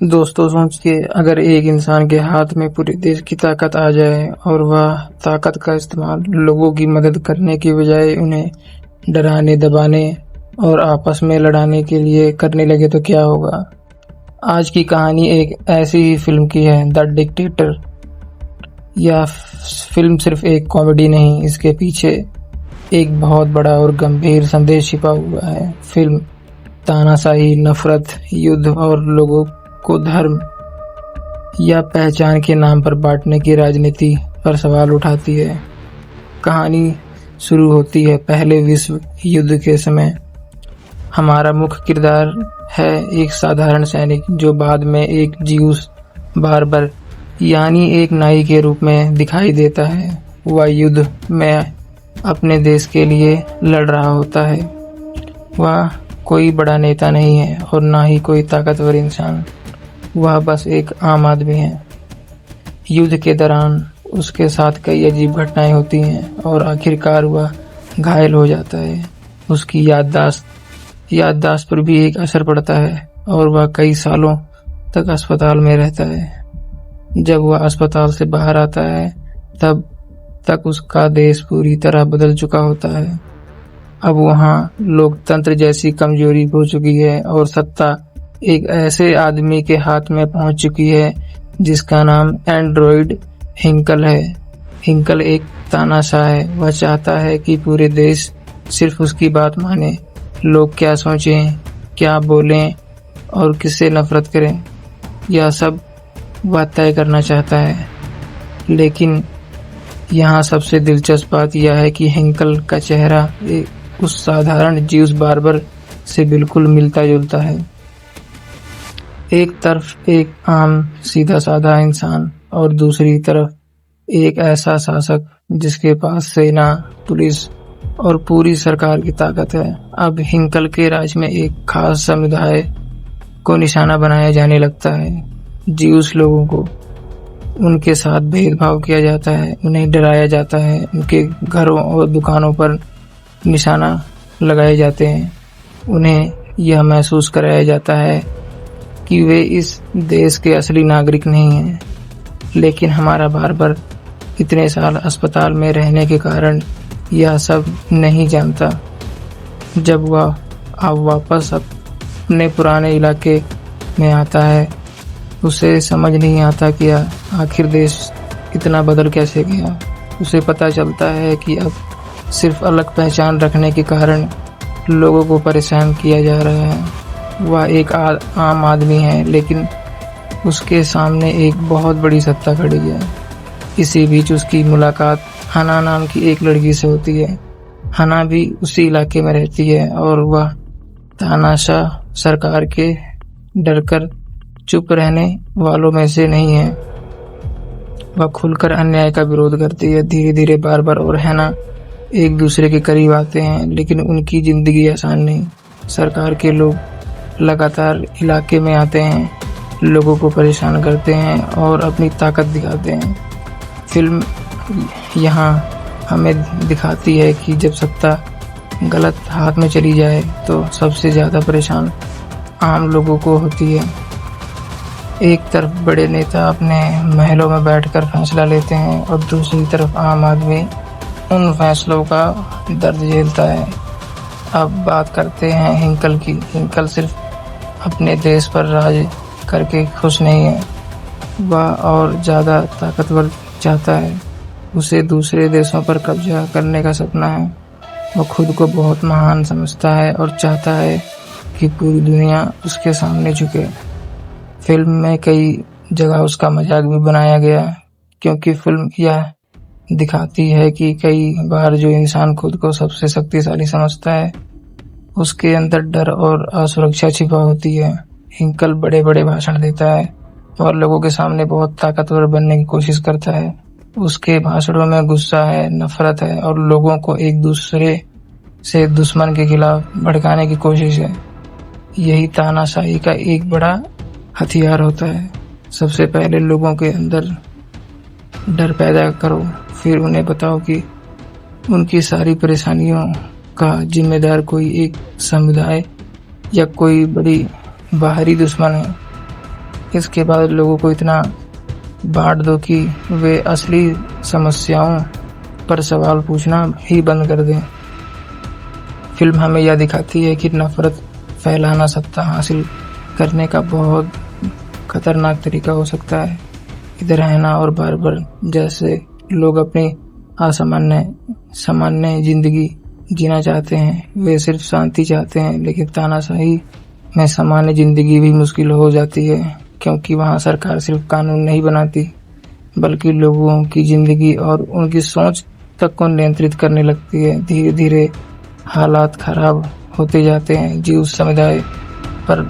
दोस्तों सोचिए, अगर एक इंसान के हाथ में पूरे देश की ताकत आ जाए और वह ताकत का इस्तेमाल लोगों की मदद करने की बजाय उन्हें डराने, दबाने और आपस में लड़ाने के लिए करने लगे तो क्या होगा। आज की कहानी एक ऐसी ही फिल्म की है, द डिक्टेटर। यह फिल्म सिर्फ एक कॉमेडी नहीं, इसके पीछे एक बहुत बड़ा और गंभीर संदेश छिपा हुआ है। फिल्म तानाशाही, नफरत, युद्ध और लोगों को धर्म या पहचान के नाम पर बांटने की राजनीति पर सवाल उठाती है। कहानी शुरू होती है पहले विश्व युद्ध के समय। हमारा मुख्य किरदार है एक साधारण सैनिक जो बाद में एक ज्यूस बार्बर यानी एक नाई के रूप में दिखाई देता है। वह युद्ध में अपने देश के लिए लड़ रहा होता है। वह कोई बड़ा नेता नहीं है और ना ही कोई ताकतवर इंसान, वह बस एक आम आदमी है। युद्ध के दौरान उसके साथ कई अजीब घटनाएं होती हैं और आखिरकार वह घायल हो जाता है। उसकी याददाश्त पर भी एक असर पड़ता है और वह कई सालों तक अस्पताल में रहता है। जब वह अस्पताल से बाहर आता है तब तक उसका देश पूरी तरह बदल चुका होता है। अब वहाँ लोकतंत्र जैसी कमजोरी हो चुकी है और सत्ता एक ऐसे आदमी के हाथ में पहुंच चुकी है जिसका नाम एंड्रॉइड हिंकल है। हिंकल एक तानाशाह है। वह चाहता है कि पूरे देश सिर्फ उसकी बात माने। लोग क्या सोचें, क्या बोलें और किससे नफरत करें, यह सब वह तय करना चाहता है। लेकिन यहाँ सबसे दिलचस्प बात यह है कि हिंकल का चेहरा उस साधारण ज्यूस बार्बर से बिल्कुल मिलता जुलता है। एक तरफ एक आम सीधा साधा इंसान और दूसरी तरफ एक ऐसा शासक जिसके पास सेना, पुलिस और पूरी सरकार की ताकत है। अब हिंकल के राज में एक खास समुदाय को निशाना बनाया जाने लगता है। ज्यूस लोगों को उनके साथ भेदभाव किया जाता है, उन्हें डराया जाता है, उनके घरों और दुकानों पर निशाना लगाए जाते हैं। उन्हें यह महसूस कराया जाता है कि वे इस देश के असली नागरिक नहीं हैं। लेकिन हमारा बार्बर इतने साल अस्पताल में रहने के कारण यह सब नहीं जानता। जब वह अब वापस अपने पुराने इलाके में आता है, उसे समझ नहीं आता कि आखिर देश इतना बदल कैसे गया। उसे पता चलता है कि अब सिर्फ अलग पहचान रखने के कारण लोगों को परेशान किया जा रहा है। वह एक आम आदमी है, लेकिन उसके सामने एक बहुत बड़ी सत्ता खड़ी है। इसी बीच उसकी मुलाकात हना नाम की एक लड़की से होती है। हना भी उसी इलाके में रहती है और वह तानाशाह सरकार के डरकर चुप रहने वालों में से नहीं है। वह खुलकर अन्याय का विरोध करती है। धीरे धीरे बार्बर और हना एक दूसरे के करीब आते हैं, लेकिन उनकी जिंदगी आसान नहीं। सरकार के लोग लगातार इलाके में आते हैं, लोगों को परेशान करते हैं और अपनी ताकत दिखाते हैं। फिल्म यहाँ हमें दिखाती है कि जब सत्ता गलत हाथ में चली जाए तो सबसे ज़्यादा परेशान आम लोगों को होती है। एक तरफ बड़े नेता अपने महलों में बैठकर फैसला लेते हैं और दूसरी तरफ आम आदमी उन फैसलों का दर्द झेलता है। अब बात करते हैं हिंकल की। हिंकल सिर्फ अपने देश पर राज करके खुश नहीं है, वह और ज़्यादा ताकतवर चाहता है। उसे दूसरे देशों पर कब्जा करने का सपना है। वह खुद को बहुत महान समझता है और चाहता है कि पूरी दुनिया उसके सामने झुके। फिल्म में कई जगह उसका मजाक भी बनाया गया, क्योंकि फिल्म यह दिखाती है कि कई बार जो इंसान खुद को सबसे शक्तिशाली समझता है, उसके अंदर डर और असुरक्षा छिपा होती है। हिंकल बड़े बड़े भाषण देता है और लोगों के सामने बहुत ताकतवर बनने की कोशिश करता है। उसके भाषणों में गुस्सा है, नफरत है और लोगों को एक दूसरे से दुश्मन के खिलाफ भड़काने की कोशिश है। यही तानाशाही का एक बड़ा हथियार होता है। सबसे पहले लोगों के अंदर डर पैदा करो, फिर उन्हें बताओ कि उनकी सारी परेशानियों का जिम्मेदार कोई एक समुदाय या कोई बड़ी बाहरी दुश्मन है। इसके बाद लोगों को इतना बांट दो कि वे असली समस्याओं पर सवाल पूछना ही बंद कर दें। फिल्म हमें यह दिखाती है कि नफरत फैलाना सत्ता हासिल करने का बहुत खतरनाक तरीका हो सकता है। इधर हैना और बार्बर जैसे लोग अपनी सामान्य जिंदगी जीना चाहते हैं, वे सिर्फ शांति चाहते हैं, लेकिन तानाशाही में सामान्य जिंदगी भी मुश्किल हो जाती है, क्योंकि वहाँ सरकार सिर्फ कानून नहीं बनाती बल्कि लोगों की जिंदगी और उनकी सोच तक को नियंत्रित करने लगती है। धीरे धीरे हालात खराब होते जाते हैं, जीव समुदाय पर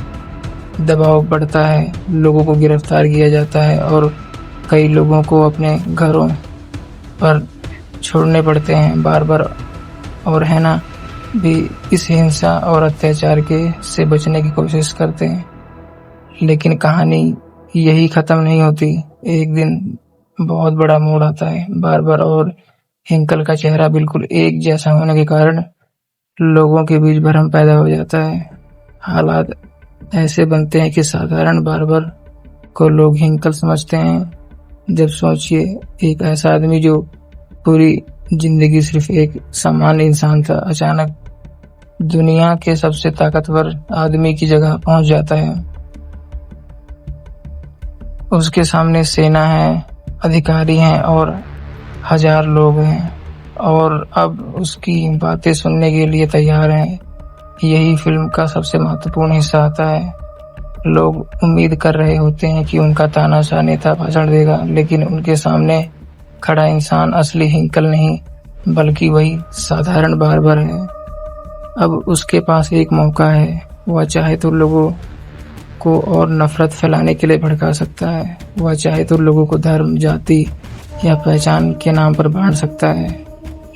दबाव बढ़ता है, लोगों को गिरफ्तार किया जाता है और कई लोगों को अपने घरों पर छोड़ने पड़ते हैं। बार्बर और हैना भी इस हिंसा और अत्याचार से बचने की कोशिश करते हैं, लेकिन कहानी यही खत्म नहीं होती। एक दिन बहुत बड़ा मोड़ आता है। बार्बर और हिंकल का चेहरा बिल्कुल एक जैसा होने के कारण लोगों के बीच भ्रम पैदा हो जाता है। हालात ऐसे बनते हैं कि साधारण बार्बर को लोग हिंकल समझते हैं। जब सोचिए, एक ऐसा आदमी जो पूरी जिंदगी सिर्फ एक सामान्य इंसान था, अचानक दुनिया के सबसे ताकतवर आदमी की जगह पहुंच जाता है। उसके सामने सेना है, अधिकारी हैं और हजार लोग हैं, और अब उसकी बातें सुनने के लिए तैयार हैं। यही फिल्म का सबसे महत्वपूर्ण हिस्सा आता है। लोग उम्मीद कर रहे होते हैं कि उनका तानाशाह नेता भाषण देगा, लेकिन उनके सामने खड़ा इंसान असली हिंकल नहीं बल्कि वही साधारण बार्बर है। अब उसके पास एक मौका है। वह चाहे तो लोगों को और नफरत फैलाने के लिए भड़का सकता है, वह चाहे तो लोगों को धर्म, जाति या पहचान के नाम पर बांट सकता है,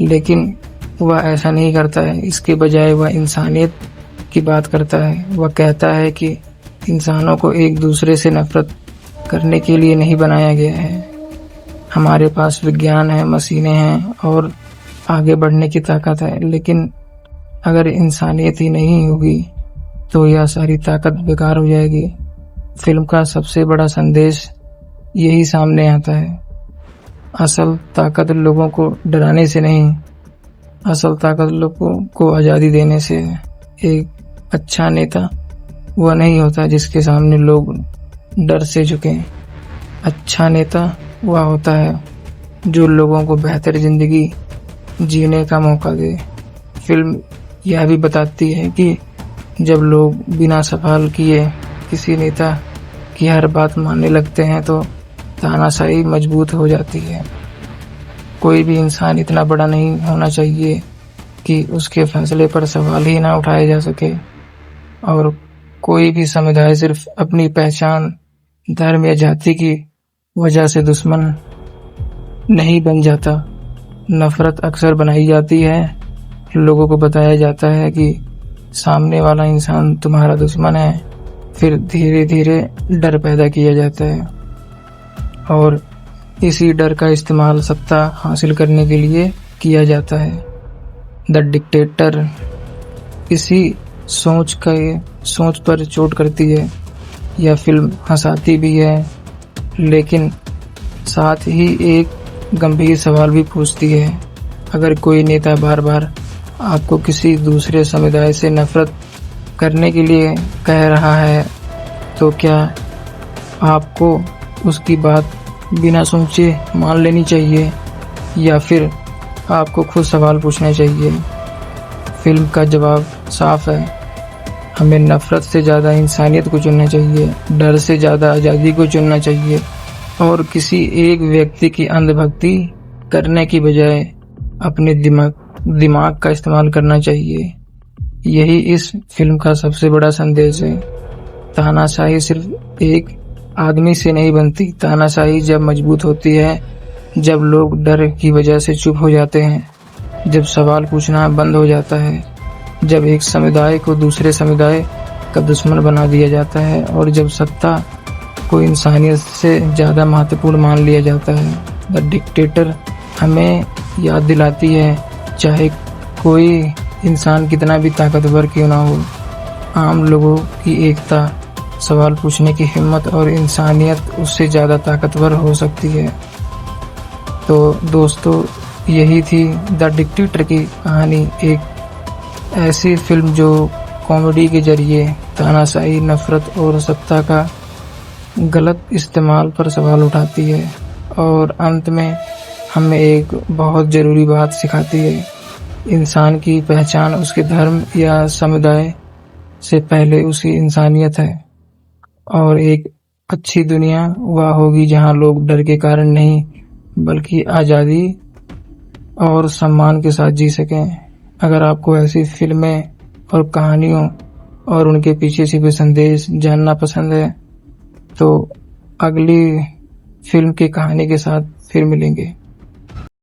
लेकिन वह ऐसा नहीं करता है। इसके बजाय वह इंसानियत की बात करता है। वह कहता है कि इंसानों को एक दूसरे से नफरत करने के लिए नहीं बनाया गया है। हमारे पास विज्ञान है, मशीनें हैं और आगे बढ़ने की ताकत है, लेकिन अगर इंसानियत ही नहीं होगी तो यह सारी ताकत बेकार हो जाएगी। फिल्म का सबसे बड़ा संदेश यही सामने आता है। असल ताकत लोगों को डराने से नहीं, असल ताकत लोगों को आज़ादी देने से है। एक अच्छा नेता वह नहीं होता जिसके सामने लोग डर से झुकें। अच्छा नेता वह होता है जो लोगों को बेहतर जिंदगी जीने का मौका दे। फिल्म यह भी बताती है कि जब लोग बिना सवाल किए किसी नेता की हर बात मानने लगते हैं तो तानाशाही मजबूत हो जाती है। कोई भी इंसान इतना बड़ा नहीं होना चाहिए कि उसके फैसले पर सवाल ही ना उठाए जा सके, और कोई भी समुदाय सिर्फ अपनी पहचान, धर्म या जाति की वजह से दुश्मन नहीं बन जाता। नफरत अक्सर बनाई जाती है। लोगों को बताया जाता है कि सामने वाला इंसान तुम्हारा दुश्मन है, फिर धीरे धीरे डर पैदा किया जाता है और इसी डर का इस्तेमाल सत्ता हासिल करने के लिए किया जाता है। द डिक्टेटर इसी सोच पर चोट करती है। यह फिल्म हंसाती भी है, लेकिन साथ ही एक गंभीर सवाल भी पूछती है। अगर कोई नेता बार बार आपको किसी दूसरे समुदाय से नफरत करने के लिए कह रहा है, तो क्या आपको उसकी बात बिना सोचे मान लेनी चाहिए या फिर आपको खुद सवाल पूछना चाहिए? फिल्म का जवाब साफ है। हमें नफरत से ज़्यादा इंसानियत को चुनना चाहिए, डर से ज़्यादा आज़ादी को चुनना चाहिए और किसी एक व्यक्ति की अंधभक्ति करने की बजाय अपने दिमाग का इस्तेमाल करना चाहिए। यही इस फिल्म का सबसे बड़ा संदेश है। तानाशाही सिर्फ एक आदमी से नहीं बनती। तानाशाही जब मजबूत होती है, जब लोग डर की वजह से चुप हो जाते हैं, जब सवाल पूछना बंद हो जाता है, जब एक समुदाय को दूसरे समुदाय का दुश्मन बना दिया जाता है और जब सत्ता को इंसानियत से ज़्यादा महत्वपूर्ण मान लिया जाता है। द डिक्टेटर हमें याद दिलाती है, चाहे कोई इंसान कितना भी ताकतवर क्यों ना हो, आम लोगों की एकता सवाल पूछने की हिम्मत और इंसानियत उससे ज़्यादा ताकतवर हो सकती है। तो दोस्तों, यही थी द डिक्टेटर की कहानी, एक ऐसी फिल्म जो कॉमेडी के जरिए तानाशाही, नफरत और सत्ता का गलत इस्तेमाल पर सवाल उठाती है और अंत में हमें एक बहुत ज़रूरी बात सिखाती है। इंसान की पहचान उसके धर्म या समुदाय से पहले उसकी इंसानियत है, और एक अच्छी दुनिया वह होगी जहां लोग डर के कारण नहीं बल्कि आज़ादी और सम्मान के साथ जी सकें। अगर आपको ऐसी फिल्में और कहानियों और उनके पीछे छिपे संदेश जानना पसंद है तो अगली फिल्म की कहानी के साथ फिर मिलेंगे।